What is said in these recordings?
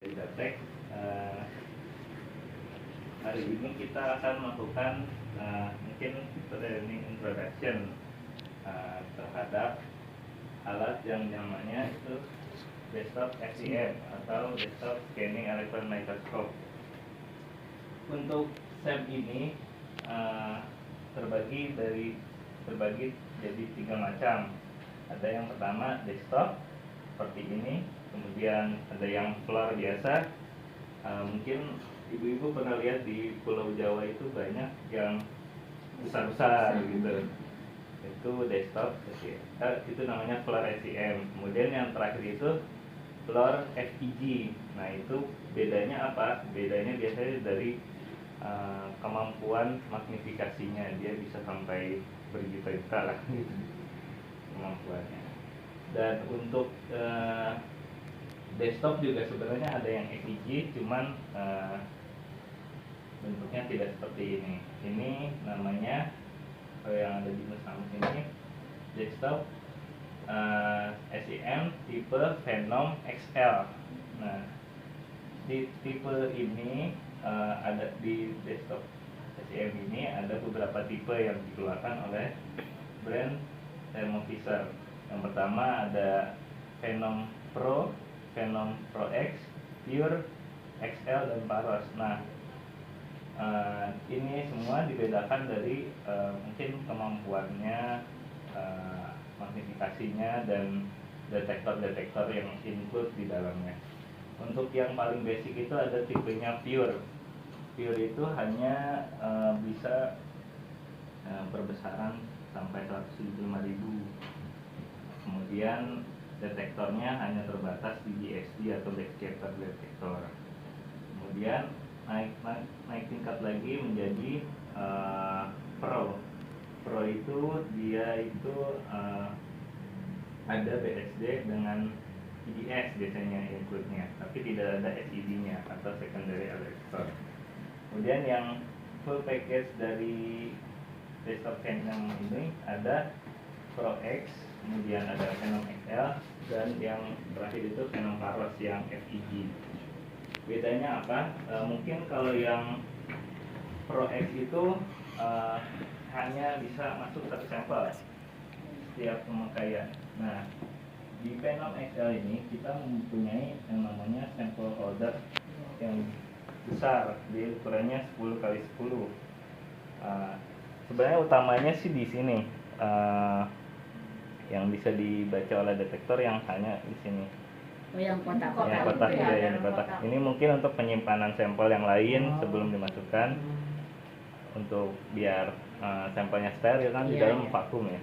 Datek, hari ini kita akan melakukan mungkin training introduction terhadap alat yang namanya itu desktop SEM atau desktop scanning electron microscope. Untuk SEM ini terbagi jadi 3 macam. Ada yang pertama desktop seperti ini, kemudian ada yang floor biasa. Mungkin ibu-ibu pernah lihat di Pulau Jawa itu banyak yang besar-besar gitu. Itu desktop, itu namanya floor SEM. Kemudian yang terakhir itu floor FEG. Nah itu bedanya apa? Bedanya biasanya dari kemampuan magnifikasinya, dia bisa sampai berjuta-juta lah gitu kemampuannya. Dan untuk desktop juga sebenarnya ada yang FEG, cuman bentuknya tidak seperti ini. Ini namanya yang ada di belakang ini desktop SEM tipe Phenom XL. Nah, di tipe ini ada di desktop SEM ini ada beberapa tipe yang dikeluarkan oleh brand Thermo Fisher. Yang pertama ada Phenom Pro, Phenom Pro X, Pure, XL, dan Paros. Nah, ini semua dibedakan dari mungkin kemampuannya, magnifikasinya, dan detektor-detektor yang include di dalamnya. Untuk yang paling basic itu ada tipenya Pure. Pure itu hanya bisa berbesaran sampai 175.000. Kemudian detektornya hanya terbatas di BSD atau backscatter detektor. Kemudian naik tingkat lagi menjadi Pro. Pro itu dia itu ada BSD dengan IDS biasanya include-nya, tapi tidak ada SED-nya atau secondary electrode. Kemudian yang full package dari desktop Phenom ini ada Pro X, kemudian ada Phenom XL, dan yang terakhir itu Phenom Paros yang FEG. Bedanya apa? Mungkin kalau yang Pro X itu hanya bisa masuk 1 sampel setiap pemakaian. Nah, di Phenom XL ini kita mempunyai yang namanya sampel holder yang besar, dia ukurannya 10x10. Sebenarnya utamanya sih di sini, yang bisa dibaca oleh detektor yang hanya di sini. Oh, yang kotak. Yang kotak ya, yang kotak. Ini mungkin untuk penyimpanan sampel yang lain sebelum dimasukkan, untuk biar sampelnya steril kan di dalam vakum ya.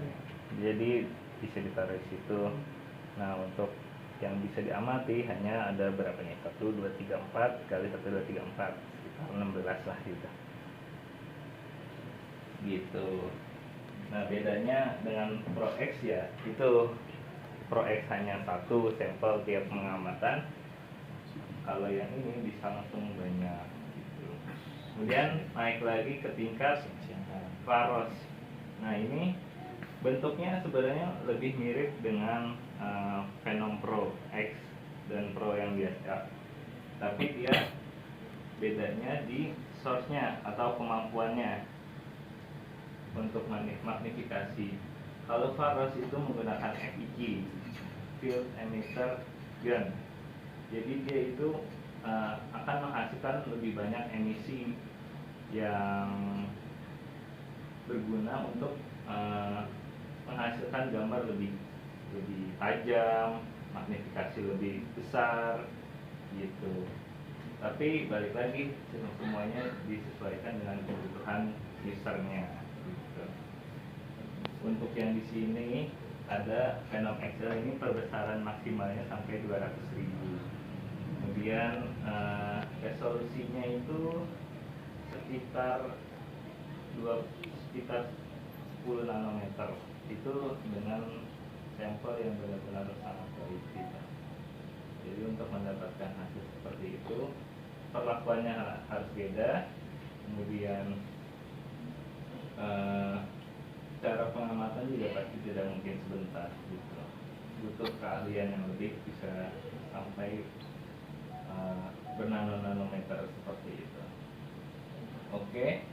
Jadi bisa ditaruh di situ. Nah, untuk yang bisa diamati hanya ada berapa nih? 1, 2, 3, 4 kali 1, 2, 3, 4, sekitar 16 lah gitu. Gitu. Nah, bedanya dengan Pro X ya, itu Pro X hanya 1 sampel tiap pengamatan. Kalau yang ini bisa langsung banyak gitu. Kemudian naik lagi ke tingkat Paros. Nah, ini bentuknya sebenarnya lebih mirip dengan Phenom Pro X dan Pro yang biasa, tapi dia bedanya di source-nya atau kemampuannya untuk magnifikasi. Kalau Paros itu menggunakan FEG, Field Emitter Gun. Jadi dia itu akan menghasilkan lebih banyak emisi yang berguna untuk menghasilkan gambar lebih tajam, magnifikasi lebih besar gitu. Tapi balik lagi, semuanya disesuaikan dengan kebutuhan usernya gitu. Untuk yang di sini ada Phenom XL ini perbesaran maksimalnya sampai 200.000. Kemudian resolusinya itu sekitar 10 nanometer. Itu dengan sampel yang benar-benar sangat teliti. Jadi untuk mendapatkan hasil seperti itu, perlakuannya harus beda. Kemudian cara pengamatan juga pasti tidak mungkin sebentar gitu. Butuh keahlian yang lebih, bisa sampai bernanometer seperti itu. Oke,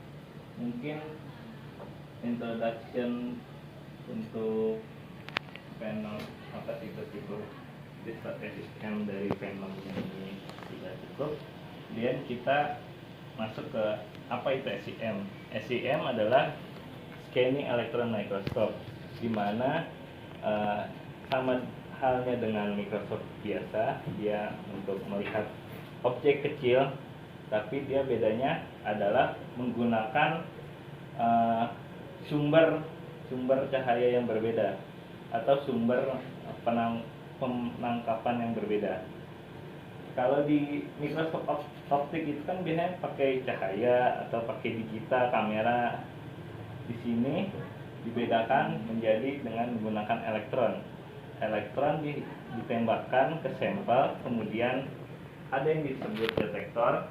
mungkin introduction untuk panel apa tipe-tipe SIM dari panel ini sudah cukup. Kemudian kita masuk ke apa itu SIM. SIM adalah scanning electron microscope, di mana sama halnya dengan mikroskop biasa, dia untuk melihat objek kecil, tapi dia bedanya adalah menggunakan sumber cahaya yang berbeda atau sumber penangkapan yang berbeda. Kalau di mikroskop optik itu kan biasanya pakai cahaya atau pakai digital kamera. Di sini dibedakan menjadi dengan menggunakan elektron. Elektron ditembakkan ke sampel, kemudian ada yang disebut detektor,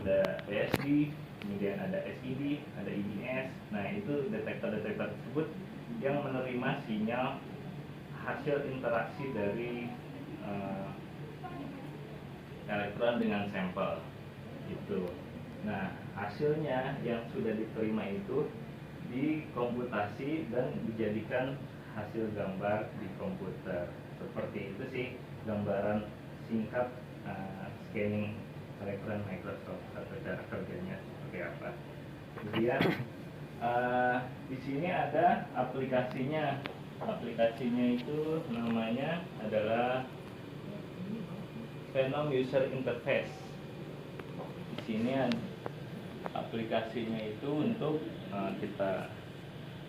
ada PSD, kemudian ada SID, ada IDS. Nah, itu detektor-detektor tersebut yang menerima sinyal hasil interaksi dari elektron dengan sampel itu. Nah, hasilnya yang sudah diterima itu dikomputasi dan dijadikan hasil gambar di komputer. Seperti itu sih gambaran singkat scanning elektron microscope atau cara kerjanya seperti apa. Kemudian di sini ada aplikasinya. Aplikasinya itu namanya adalah Phenom User Interface. Di sini aplikasinya itu untuk kita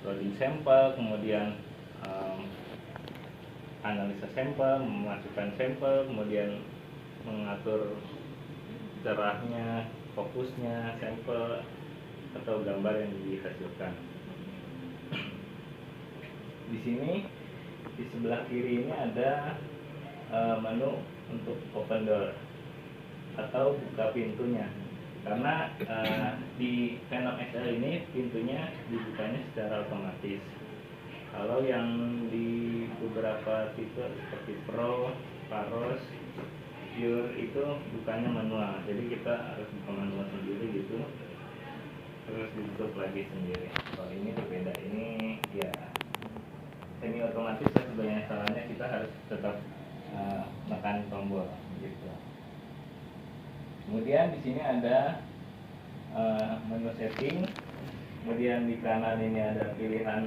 loading sampel, kemudian analisa sampel, memasukkan sampel, kemudian mengatur cerahnya, fokusnya sampel atau gambar yang dihasilkan. Di sini di sebelah kiri ini ada menu untuk open door atau buka pintunya, karena di Phenom XL ini pintunya dibukanya secara otomatis. Kalau yang di beberapa tipe seperti Pro, Paros, Pure itu bukanya manual, jadi kita harus buka manual sendiri gitu, terus ditutup lagi sendiri. Kalau ini berbeda, ini ya semi otomatis, dan sebenarnya salahnya kita harus tetap tekan tombol gitu. Kemudian di sini ada menu setting. Kemudian di kanan ini ada pilihan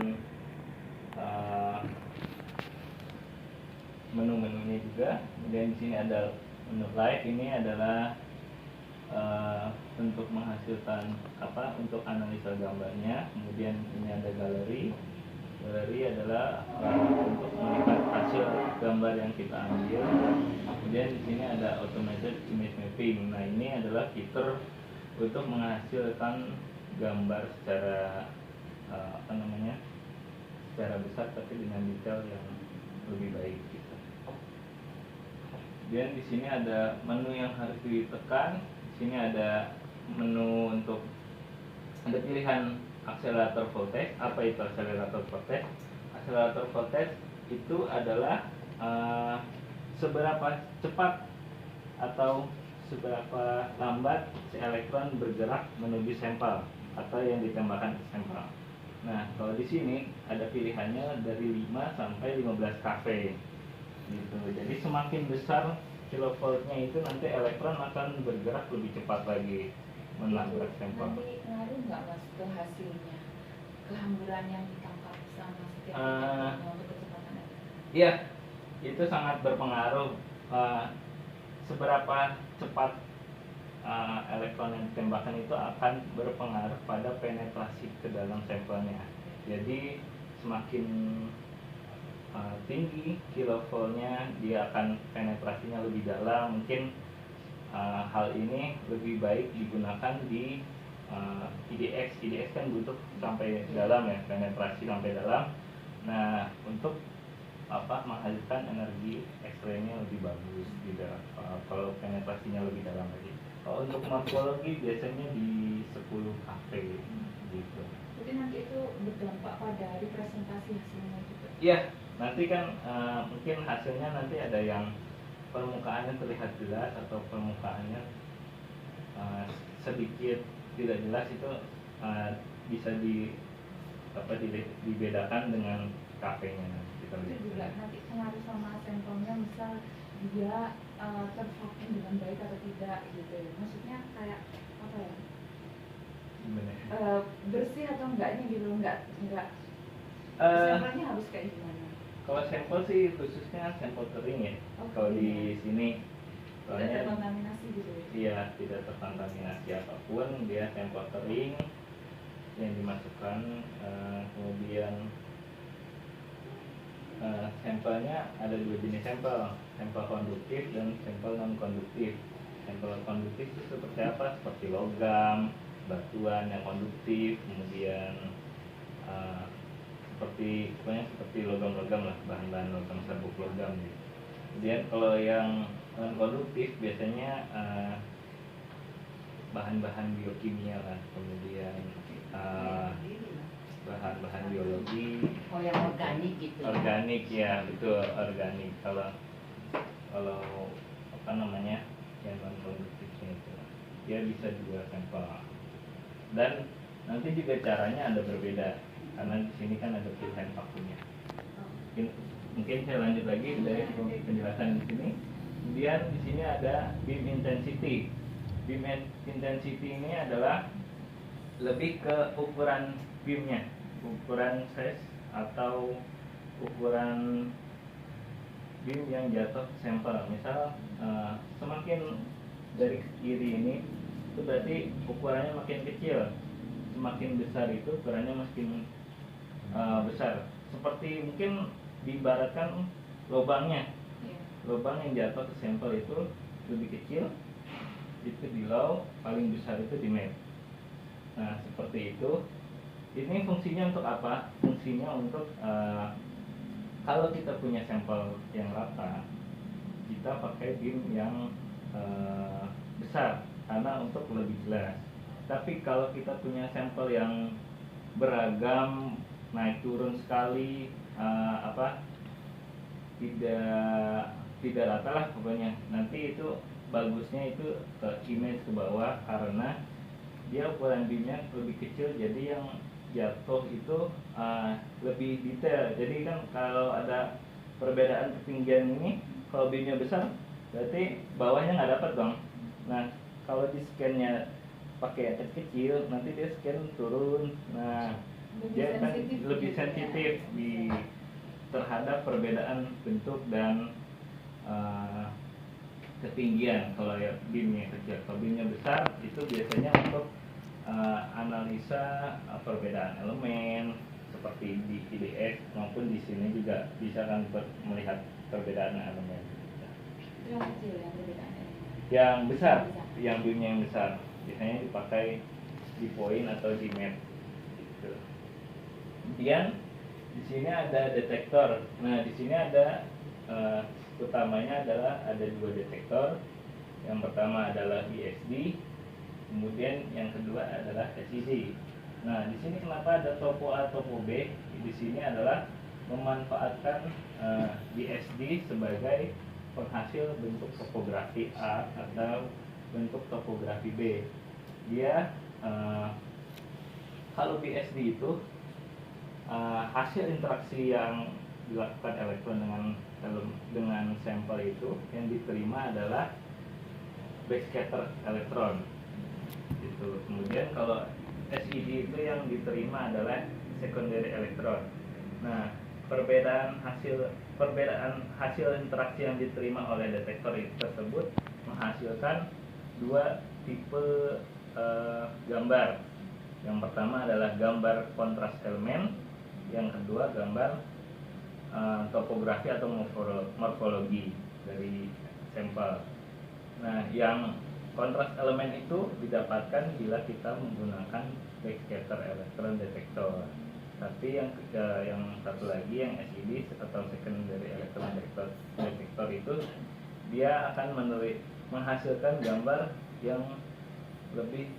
menu-menunya juga. Kemudian di sini ada menu live, ini adalah untuk menghasilkan untuk analisa gambarnya. Kemudian ini ada galeri. Galeri adalah untuk melihat hasil gambar yang kita ambil. Kemudian di sini ada automated image mapping. Nah, ini adalah fitur untuk menghasilkan gambar secara secara besar tapi dengan detail yang lebih baik gitu. Kemudian di sini ada menu yang harus ditekan. Di sini ada menu untuk ada pilihan akselerator voltage. Apa itu akselerator voltage? Akselerator voltage itu adalah seberapa cepat atau seberapa lambat si elektron bergerak menuju sampel atau yang ditembakkan ke sampel. Nah, kalau di sini ada pilihannya dari 5 sampai 15 kV gitu. Jadi semakin besar kilovoltnya itu nanti elektron akan bergerak lebih cepat lagi menabrak sampel. Nanti ngaruh nggak mas ke hasilnya, kehamburan yang ditangkap sama setiap untuk kecepatan elektron? Iya, itu sangat berpengaruh. Seberapa cepat elektron yang ditembakkan itu akan berpengaruh pada penetrasi ke dalam sampelnya. Jadi semakin tinggi kilovoltnya, dia akan penetrasinya lebih dalam. Mungkin hal ini lebih baik digunakan di IDX. IDX kan butuh sampai dalam ya, penetrasi sampai dalam. Nah, untuk menghasilkan energi X-ray-nya lebih bagus gitu. Kalau penetrasinya lebih dalam lagi. Kalau untuk morfologi biasanya di 10 kV gitu. Jadi nanti itu berdampak pada representasi hasilnya juga. Iya, nanti kan mungkin hasilnya nanti ada yang permukaannya terlihat jelas atau permukaannya sedikit tidak jelas, itu bisa dibedakan dengan kafenya. Kita Itu lihat. juga nanti pengaruh sama sampelnya, misal dia tervakum dengan baik atau tidak gitu ya. Maksudnya kayak apa ya? Gimana? Bersih atau enggaknya gitu, enggak sampelnya harus kayak gimana? Kalau sampel sih khususnya sampel kering ya. Kalau di sini Tidak terkontaminasi gitu ya. Iya, tidak terkontaminasi apapun, dia sampel kering yang dimasukkan. Kemudian sampelnya ada dua jenis sampel konduktif dan sampel non konduktif. Sampel konduktif itu seperti apa? Seperti logam, batuan yang konduktif, kemudian seperti logam-logam lah, bahan-bahan logam, serbuk logam gitu. Kemudian kalau yang non konduktif biasanya bahan-bahan biokimia lah, kemudian bahan-bahan biologi. Oh, yang organik gitu. Organik ya, betul, organik. Kalau apa namanya, yang non konduktifnya itu dia bisa dua sampel. Dan nanti juga caranya ada berbeda karena di sini kan ada pilihan vakumnya. Mungkin saya lanjut lagi dari penjelasan di sini. Kemudian di sini ada beam intensity. Beam intensity ini adalah lebih ke ukuran beamnya, ukuran size atau ukuran beam yang jatuh ke sampel. Misal semakin dari kiri ini itu berarti ukurannya makin kecil, semakin besar itu ukurannya makin besar. Seperti mungkin diibaratkan lubangnya, lubang yang jatuh ke sampel itu lebih kecil, itu di low, paling besar itu di mid. Nah seperti itu. Ini fungsinya untuk apa? Fungsinya untuk kalau kita punya sampel yang rata, kita pakai beam yang besar karena untuk lebih jelas. Tapi kalau kita punya sampel yang beragam, naik turun sekali, tidak rata lah pokoknya, nanti itu bagusnya itu ke image ke bawah karena dia ukuran beamnya lebih kecil, jadi yang jatuh itu lebih detail. Jadi kan kalau ada perbedaan ketinggian ini, kalau beamnya besar berarti bawahnya nggak dapat dong. Nah kalau di scan-nya pakai yang kecil, nanti dia scan turun. Nah dia kan lebih sensitif terhadap perbedaan bentuk dan ketinggian. Kalau ya beamnya kecil, kalau beamnya besar itu biasanya untuk analisa perbedaan elemen seperti di IDS maupun di sini juga bisa kan melihat perbedaan elemen. Yang kecil yang perbedaannya. Yang besar, yang beamnya yang besar biasanya dipakai di point atau di map. Gitu. Kemudian di sini ada detektor. Nah di sini ada utamanya adalah ada dua detektor. Yang pertama adalah BSD, kemudian yang kedua adalah SED. Nah di sini kenapa ada topo A topo B? Di sini adalah memanfaatkan BSD sebagai penghasil bentuk topografi A atau bentuk topografi B. Dia kalau BSD itu hasil interaksi yang dilakukan elektron dengan sampel itu yang diterima adalah backscatter elektron. Gitu. Kemudian kalau SED itu yang diterima adalah secondary elektron. Nah, perbedaan hasil interaksi yang diterima oleh detektor itu tersebut menghasilkan dua tipe gambar. Yang pertama adalah gambar kontras elemen, yang kedua gambar topografi atau morfologi dari sampel. Nah, yang kontras elemen itu didapatkan bila kita menggunakan backscatter elektron detektor. Tapi yang satu lagi yang SED atau secondary elektron detektor itu dia akan menghasilkan gambar yang lebih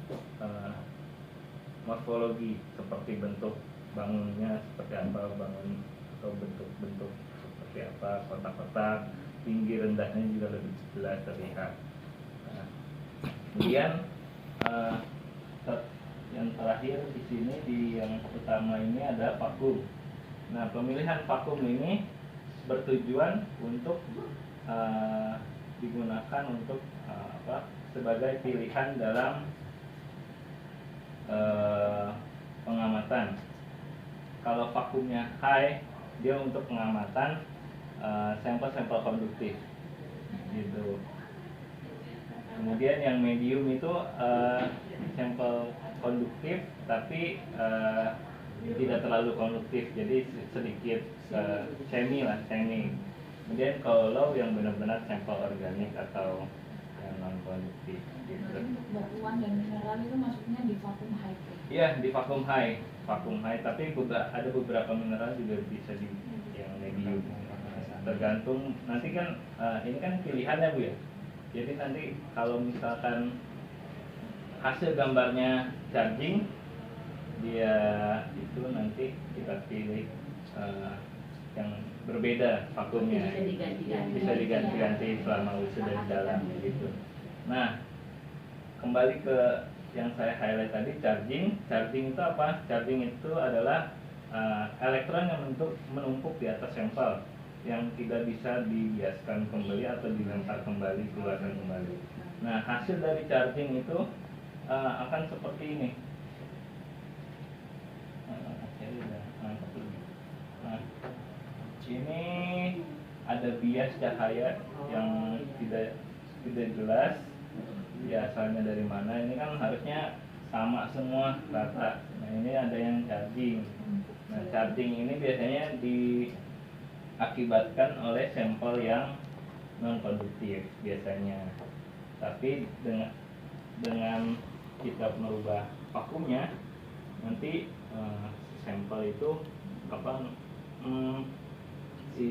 morfologi, seperti bentuk bangunnya seperti apa, bangun atau bentuk-bentuk seperti apa, kotak-kotak, tinggi rendahnya juga lebih jelas terlihat. Nah, kemudian yang terakhir di sini di yang utama ini ada vakum. Nah, pemilihan vakum ini bertujuan untuk digunakan untuk sebagai pilihan dalam pengamatan. Kalau vakumnya high, dia untuk pengamatan sampel-sampel konduktif, gitu. Kemudian yang medium itu sampel konduktif, tapi tidak terlalu konduktif, jadi sedikit semi. Kemudian kalau low yang benar-benar sampel organik atau yang non konduktif. Berarti untuk batuan dan mineral itu masuknya di vakum high. Iya, di vakum high, tapi ada beberapa mineral juga bisa di yang medium. Tergantung nanti kan ini kan pilihannya Bu ya. Jadi nanti kalau misalkan hasil gambarnya charging, dia itu nanti kita pilih yang berbeda vakumnya, bisa diganti selama wisuda di dalam gitu. Nah, kembali ke yang saya highlight tadi, charging itu apa? Charging itu adalah elektron yang menumpuk di atas sampel yang tidak bisa dibiaskan kembali atau dilempar kembali, keluarkan kembali. Nah, hasil dari charging itu akan seperti ini. Nah, ini ada bias cahaya yang tidak jelas, ya asalnya dari mana. Ini kan harusnya sama semua, rata. Nah, ini ada yang charging. Nah, charging ini biasanya diakibatkan oleh sampel yang non konduktif biasanya. Tapi dengan kita merubah vakumnya, nanti sampel itu si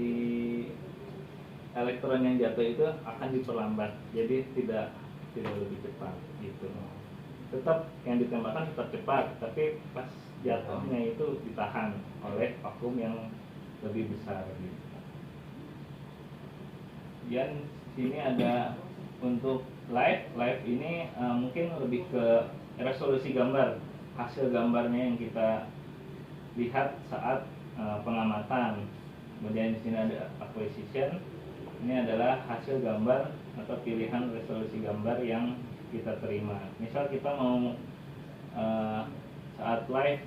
elektron yang jatuh itu akan diperlambat, jadi tidak lebih cepat gitu. Tetap yang ditembakkan tetap cepat, tapi pas jatuhnya itu ditahan oleh vakum yang lebih besar gitu. Dan sini ada untuk live ini mungkin lebih ke resolusi gambar, hasil gambarnya yang kita lihat saat pengamatan. Kemudian di sini ada acquisition, ini adalah hasil gambar atau pilihan resolusi gambar yang kita terima. Misal kita mau saat live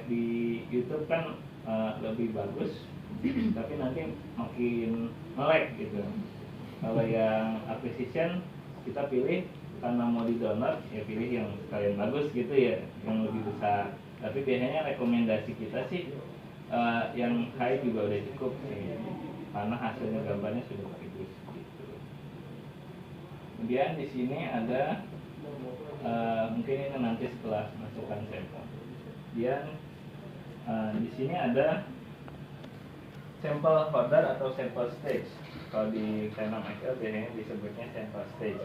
di YouTube kan lebih bagus, tapi nanti makin melek gitu. Kalau yang acquisition kita pilih karena mau di download, ya pilih yang sekalian bagus gitu ya, yang lebih besar. Tapi biasanya rekomendasi kita sih yang high juga udah cukup sih, karena hasilnya gambarnya sudah bagus gitu. Kemudian di sini ada mungkin ini nanti setelah masukkan sampel. Kemudian di sini ada sampel holder atau sampel stage. Kalau di Canon XL biasanya disebutnya sampel stage.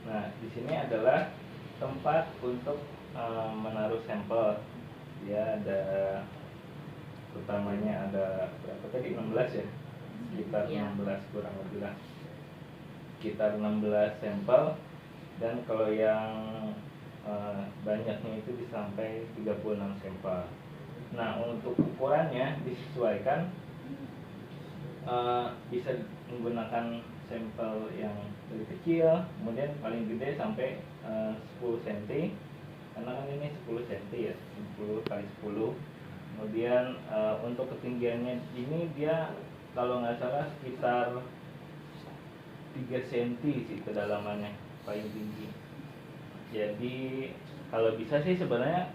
Nah, di sini adalah tempat untuk menaruh sampel. Dia ada utamanya ada berapa tadi, 16 ya? Sekitar 16 kurang lebih lah. Sekitar 16 sampel, dan kalau yang banyaknya itu bisa sampai 36 sampel. Nah, untuk ukurannya disesuaikan, bisa menggunakan sampel yang lebih kecil, kemudian paling gede sampai 10 cm, karena kan ini 10 cm ya, 10 kali 10. Kemudian untuk ketinggiannya ini dia kalau nggak salah sekitar 3 cm sih kedalamannya paling tinggi. Jadi kalau bisa sih sebenarnya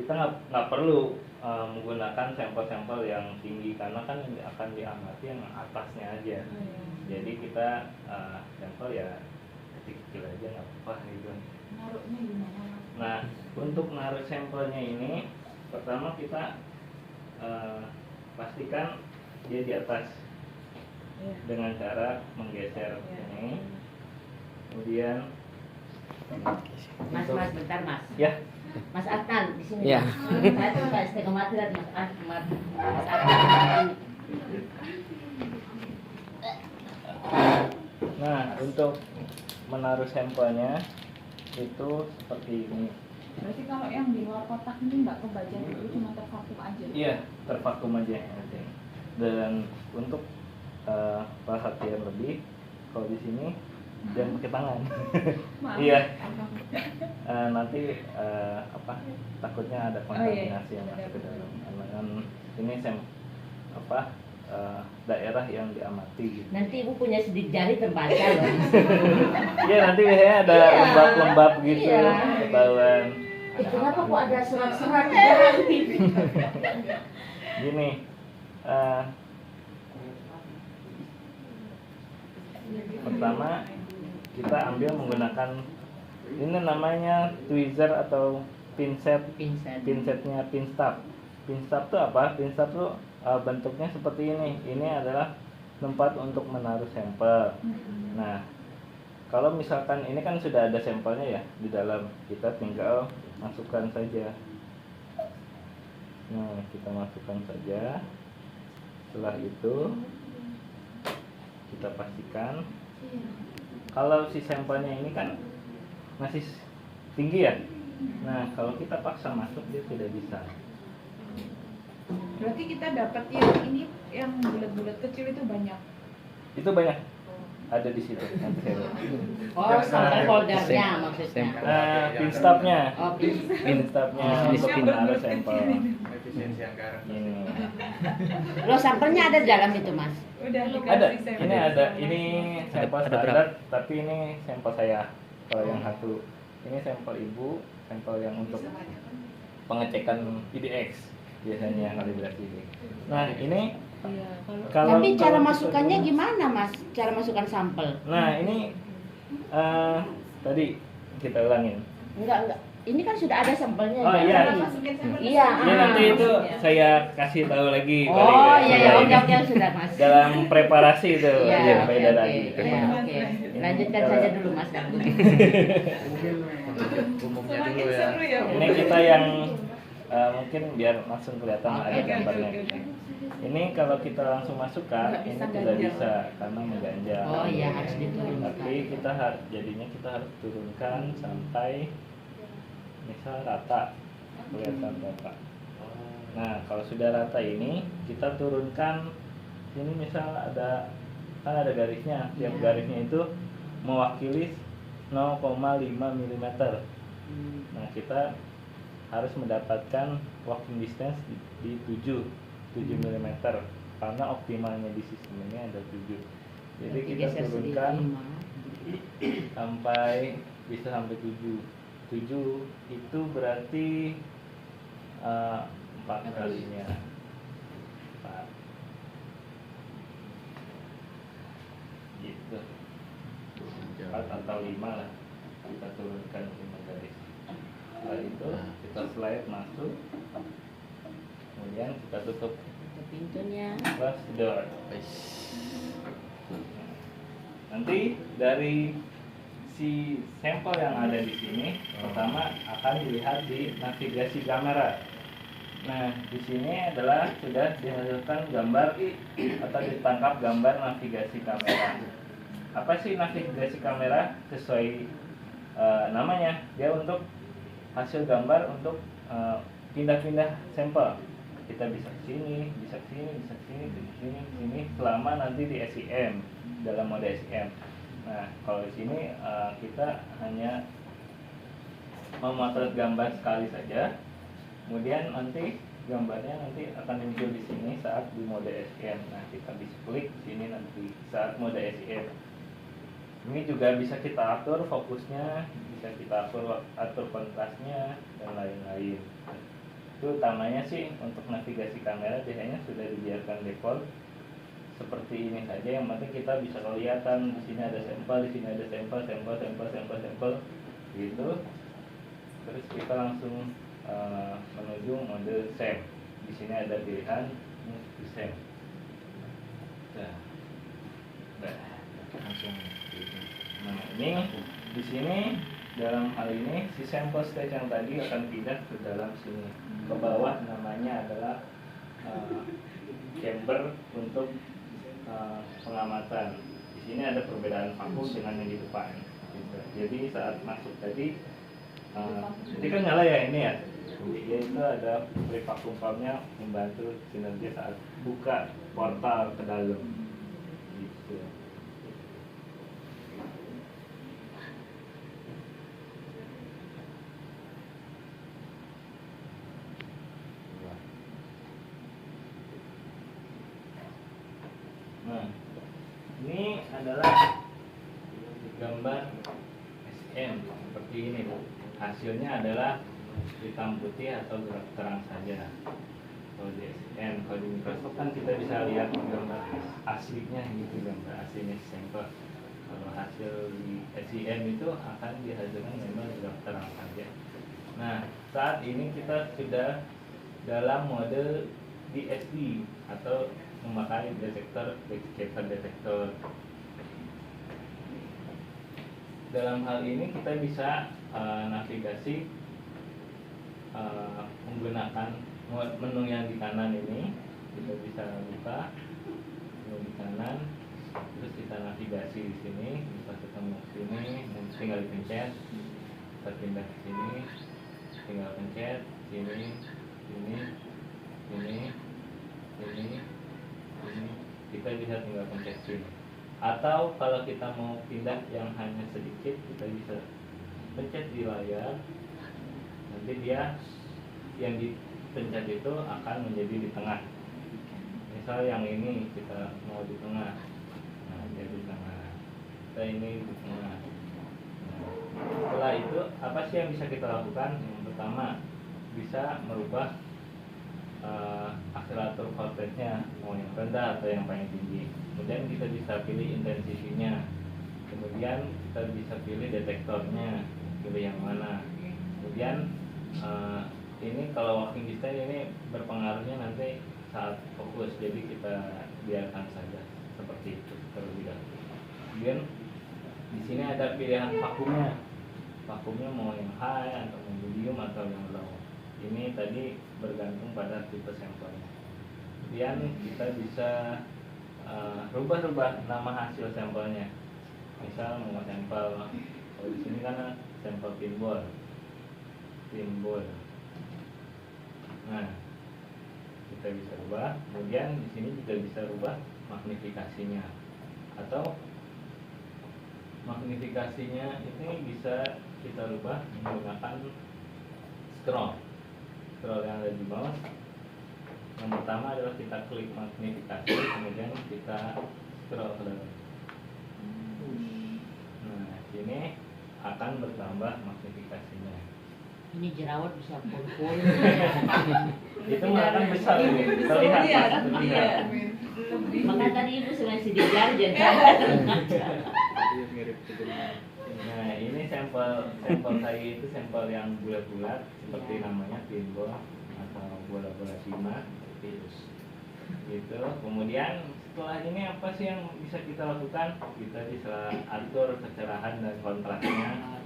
kita nggak perlu menggunakan sampel-sampel yang tinggi, karena kan akan diamati yang atasnya aja. Jadi kita sampel ya kecil-kecil aja nggak apa-apa gitu. Naruhnya gimana? Nah, untuk naruh sampelnya ini pertama kita pastikan dia di atas dengan cara menggeser ini. Kemudian Mas bentar Mas. Ya. Mas Akmal di sini. Ya. Saya tuh nggak setengah mati lihat Mas Akmal. Mas Akmal. Nah, untuk menaruh sampelnya itu seperti ini. Berarti kalau yang di luar kotak ini nggak kebaca dulu, cuma tervakum aja. Iya, tervakum aja nanti. Dan untuk perhatian lebih, kalau di sini jangan pakai tangan. Maaf. Iya. Nanti takutnya ada kontaminasi yang masuk ke dalam. Kan ini daerah yang diamati gitu. Nanti ibu punya sidik jari terbaca loh. Iya, nanti biasanya ada Iya. lembab-lembab gitu, Iya. ketahuan. Kenapa kok ada surat-surat di dalam TV? Gini, pertama kita ambil menggunakan ini namanya tweezer atau pinset. Pinsetnya pinstap. Pinstap itu apa? Pinstap itu bentuknya seperti ini. Ini adalah tempat untuk menaruh sampel. Nah, kalau misalkan ini kan sudah ada sampelnya ya di dalam, kita tinggal masukkan saja. Nah, kita masukkan saja. Setelah itu kita pastikan kalau si sampelnya ini kan masih tinggi ya. Nah, kalau kita paksa masuk dia tidak bisa. Berarti kita dapat yang ini yang bulat-bulat kecil itu banyak. Itu banyak ada di situ. Nanti saya lihat. Oh, sampel foldernya maksudnya. Pinstapnya. Oh, Pinstapnya Oh. untuk menaruh sampel. Efisiensi anggaran. Ini Lo sampelnya ada di dalam itu, Mas. Udah ada. dikasih sampel. Ini ada. Ini sampel Ada standar, berapa? tapi ini sampel saya. Kalau yang satu ini sampel ibu, sampel yang untuk pengecekan IDX biasanya kalibrasi. Nah, ini Iya, kalau Tapi cara kalau kita masukkannya dulu- gimana, Mas? Cara masukkan sampel? Nah, ini tadi kita ulangin. Enggak. Ini kan sudah ada sampelnya. Oh, di iya. dalam. masukin sampel. Iya. Ya nanti itu maksudnya. saya kasih tahu lagi. Oh, iya, ya. oke, sudah, Mas. Dalam preparasi itu Iya, ya, oke, beda oke. lagi. Iya, oke. Lanjutkan saja dulu, Mas. Umumnya Semakin dulu ya. seru ya. Bu. Ini kita yang mungkin biar langsung kelihatan Oke, ada oke, gambarnya. oke. Ini kalau kita langsung masukkan Nggak ini bisa tidak ganjal. bisa karena mengganjal. Oh iya, harus diturunkan. Tapi kita jadinya kita harus turunkan sampai misal rata, kelihatan Bapak. Nah, kalau sudah rata ini kita turunkan ini misal ada kan ada garisnya, tiap Iya. garisnya itu mewakili 0,5 mm. Nah, kita harus mendapatkan walking distance di 7 mm karena optimalnya di sistem ini ada 7. Jadi Berarti kita geser turunkan sedikit. sampai bisa sampai 7. 7 itu berarti 4 kalinya 4 gitu, 4 atau 5 lah kita turunkan 5 garis. Setelah itu kita slide masuk, kemudian kita tutup Tutup pintunya. close the door. Nanti dari si sampel yang ada di sini pertama akan dilihat di navigasi kamera. Nah, di sini adalah sudah dihasilkan gambar atau ditangkap gambar navigasi kamera. Apa sih navigasi kamera? Sesuai namanya, dia untuk hasil gambar untuk pindah-pindah sampel. Kita bisa ke sini, bisa ke sini, bisa ke sini, ke sini, ke sini selama nanti di SIM, dalam mode SIM. Nah, kalau di sini kita hanya memotret gambar sekali saja. Kemudian nanti gambarnya nanti akan muncul di sini saat di mode SIM. Nah, kita bisa klik sini nanti saat mode SIM. Ini juga bisa kita atur fokusnya, bisa kita atur kontrasnya dan lain-lain. Itu utamanya sih untuk navigasi kamera biasanya sudah dibiarkan default seperti ini saja. Yang penting kita bisa kelihatan di sini ada sampel, di sini ada sampel gitu. Terus kita langsung menuju mode save. Di sini ada pilihan move to save. Langsung. Nah, ini di sini dalam hal ini si sampel stage yang tadi akan pindah ke dalam sini. Ke bawah namanya adalah chamber untuk pengamatan. Di sini ada perbedaan vakum dengan yang di depan. Gitu. Jadi saat masuk tadi, ini kan nyala ya ini ya. Dia itu ada free vacuum pumpnya membantu sinergi saat buka portal ke dalam. Gitu. Nah, ini adalah gambar SM seperti ini Bu. Hasilnya adalah hitam putih atau gelap terang saja. Kalau di SM, kalau di Microsoft kan kita bisa lihat gambar aslinya gitu, gambar aslinya sampel. Kalau hasil di SEM itu akan dihasilkan gambar gelap terang saja. Nah, saat ini kita sudah dalam mode DSD atau memakai detektor detektor. Dalam hal ini kita bisa navigasi menggunakan menu yang di kanan ini. Kita bisa buka menu di kanan, terus kita navigasi di sini, bisa ketemu sini, tinggal dipencet, kita pindah ke sini, tinggal pencet sini, sini, sini, sini, sini, kita bisa tinggal pencet sini. Atau kalau kita mau pindah yang hanya sedikit, kita bisa pencet di layar. Nanti dia yang dipencet itu akan menjadi di tengah. Misal yang ini kita mau di tengah, nah dia di tengah. Kita ini di tengah. Nah, setelah itu apa sih yang bisa kita lakukan? Yang pertama, bisa merubah akselerator voltage-nya, mau yang rendah atau yang paling tinggi. Kemudian kita bisa pilih intensitinya. Kemudian kita bisa pilih detektornya, pilih yang mana. Kemudian ini kalau working distance ini berpengaruhnya nanti saat fokus, jadi kita biarkan saja seperti itu terlebih dahulu. Kemudian di sini ada pilihan vakumnya. Vakumnya mau yang high atau medium atau yang low. Ini tadi bergantung pada tipe sampelnya. Kemudian kita bisa rubah-rubah nama hasil sampelnya. Misal mau sampel, kalau di sini kan sampel pinball. Nah, kita bisa rubah. Kemudian di sini juga bisa rubah magnifikasinya. Atau magnifikasinya ini bisa kita rubah menggunakan scroll yang ada di mouse. Yang pertama adalah kita klik magnifikasi, kemudian kita scroll ke dalam. Nah, sini akan bertambah magnifikasinya. Ini jerawat bisa pul-pul. Itu akan besar ini, terlihat terlihat. Maka tadi ibu sudah si deterjen. Jadi mirip dengan Nah, ini sampel saya itu sampel yang bulat-bulat seperti namanya pinball atau bola-bola timah virus. Gitu. Kemudian setelah ini apa sih yang bisa kita lakukan? Kita bisa atur kecerahan dan kontrasnya.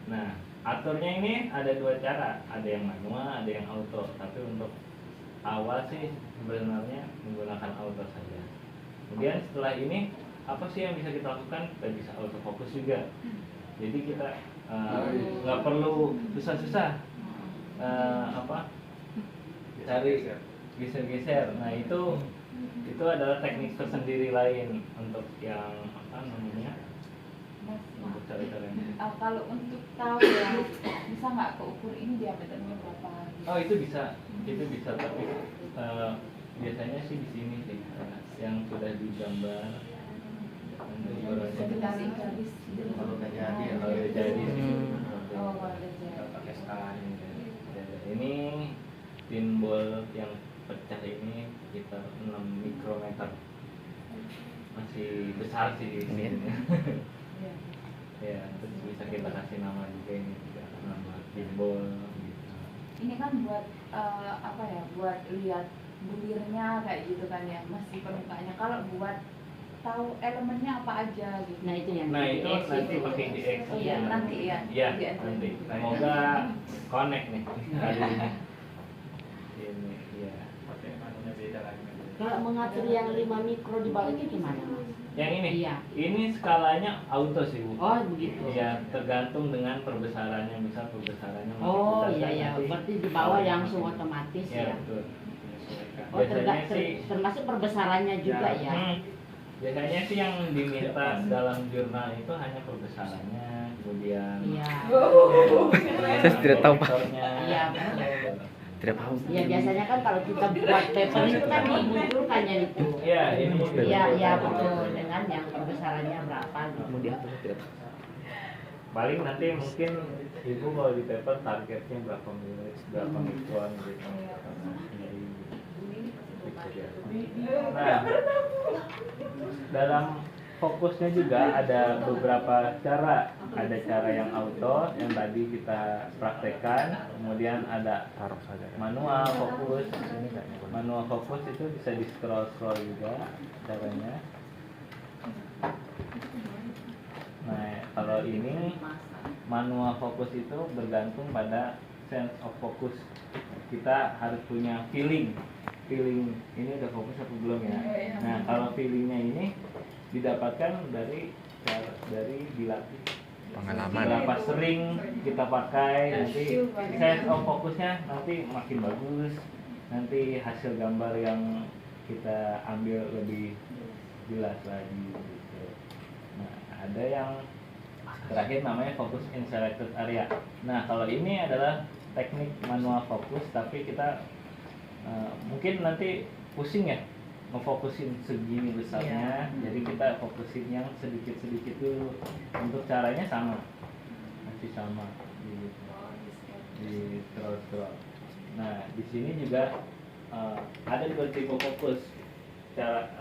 Nah, aturnya ini ada dua cara, ada yang manual, ada yang auto. Tapi untuk awal sih sebenarnya menggunakan auto saja. Kemudian setelah ini apa sih yang bisa kita lakukan? Kita bisa autofocus juga. Jadi kita nggak perlu susah-susah cari geser-geser. Nah itu adalah teknik tersendiri lain untuk yang untuk cara-cara ini. Kalau untuk tahu ya, bisa nggak keukur ini diameternya berapa? Oh itu bisa tapi biasanya sih di sini sih yang sudah digambar. Bisa dikasih garis. kalau udah jadi ya. Kalau udah jadi sih. Oh, kalau udah jadi. Kita pakai skala ini. Ini pinball yang pecah ini sekitar 6 mikrometer. Masih besar sih di sini. Iya. Ya, terus bisa kita kasih nama juga ini juga nama pinball gitu. Ini kan buat buat lihat bulirnya kayak gitu kan ya, masih permukaannya. Kalau buat tahu elemennya apa aja gitu. Nah itu yang Nah itu DX nanti itu. pakai DX. Oh iya, nanti ya. Iya, Di end. nanti. Semoga connect nih hari ini. Ini ya. Pakai manunya beda lagi. Kalau mengatur yang 5 mikro di bawah itu gimana mas? Yang ini, Iya. ini skalanya auto sih Bu. Oh begitu. Iya, tergantung dengan perbesarannya, misal perbesarannya makin Oh besar, iya kan ya, nanti berarti di bawah kalau langsung makin- otomatis Iya ya. betul. Oh Biasanya sih termasuk perbesarannya juga ya. Biasanya sih yang diminta dalam jurnal itu hanya perbesarannya, kemudian Iya. Saya tidak tahu, Pak. vektornya. Iya, betul. Tidak paham. Ya biasanya kan kalau kita buat paper itu kan dimunculkannya itu. Iya, ini Iya, iya betul, dengan yang perbesarannya berapa gitu. Mau diatur tidak tahu. paling nanti mungkin ibu kalau di paper targetnya berapa menit, berapa mikron gitu. Nah, dalam fokusnya juga ada beberapa cara. Ada cara yang auto yang tadi kita praktekkan, kemudian ada Taruh saja. manual fokus. Manual fokus itu bisa di scroll juga caranya. Nah, kalau ini manual fokus itu bergantung pada sense of focus. Kita harus punya feeling ini udah fokus apa belum ya. Nah, kalau feelingnya ini didapatkan dari dilatih. Pengalaman. Berapa sering kita pakai, nanti sense of fokusnya nanti makin bagus, nanti hasil gambar yang kita ambil lebih jelas lagi gitu. Nah, ada yang terakhir namanya fokus in selected area. Nah, kalau ini adalah teknik manual fokus, tapi kita mungkin nanti pusing ya ngefokusin segini besarnya, jadi kita fokusin yang sedikit-sedikit dulu. Untuk caranya sama, masih sama di scroll. Nah, di sini juga ada dua tipe fokus. Cara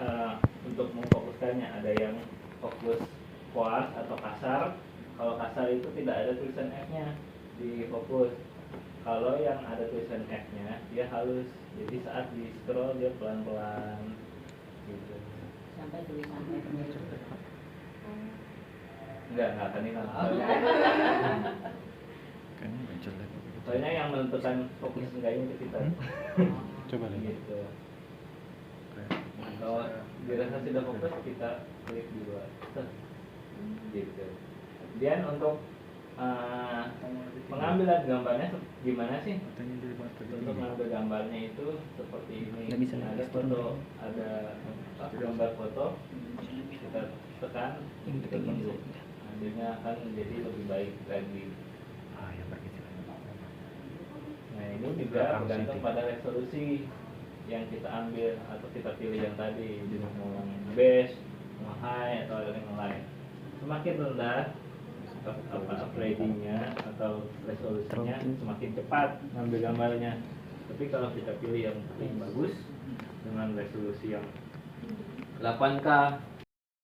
untuk memfokuskannya ada yang fokus kuat atau kasar. Kalau kasar itu tidak ada tulisan F-nya di fokus. Kalau yang ada tulisan F-nya dia halus, jadi saat di scroll dia pelan-pelan gitu. Sampai tulisan papernya itu. Enggak akan hilang. Kayaknya muncul lagi. Soalnya yang menentukan fokus enggaknya itu kita. Coba lihat. Gitu. Kalau dirasa sudah fokus kita klik di luar. Gitu. Kemudian untuk pengambilan gambarnya gimana sih? Untuk mengambil gambarnya itu seperti ini. Nggak bisa Ada ekspor. foto, ada gambar foto. Kita tekan, kita bentuk. Hasilnya akan menjadi lebih baik lagi. Ah, ya begitu. Nah, ini juga bergantung pada resolusi yang kita ambil atau kita pilih yang tadi, mau yang base, mau high atau yang lain. Semakin rendah upgradingnya atau resolusinya, semakin cepat ngambil gambarnya. Tapi kalau kita pilih yang paling bagus dengan resolusi yang 8K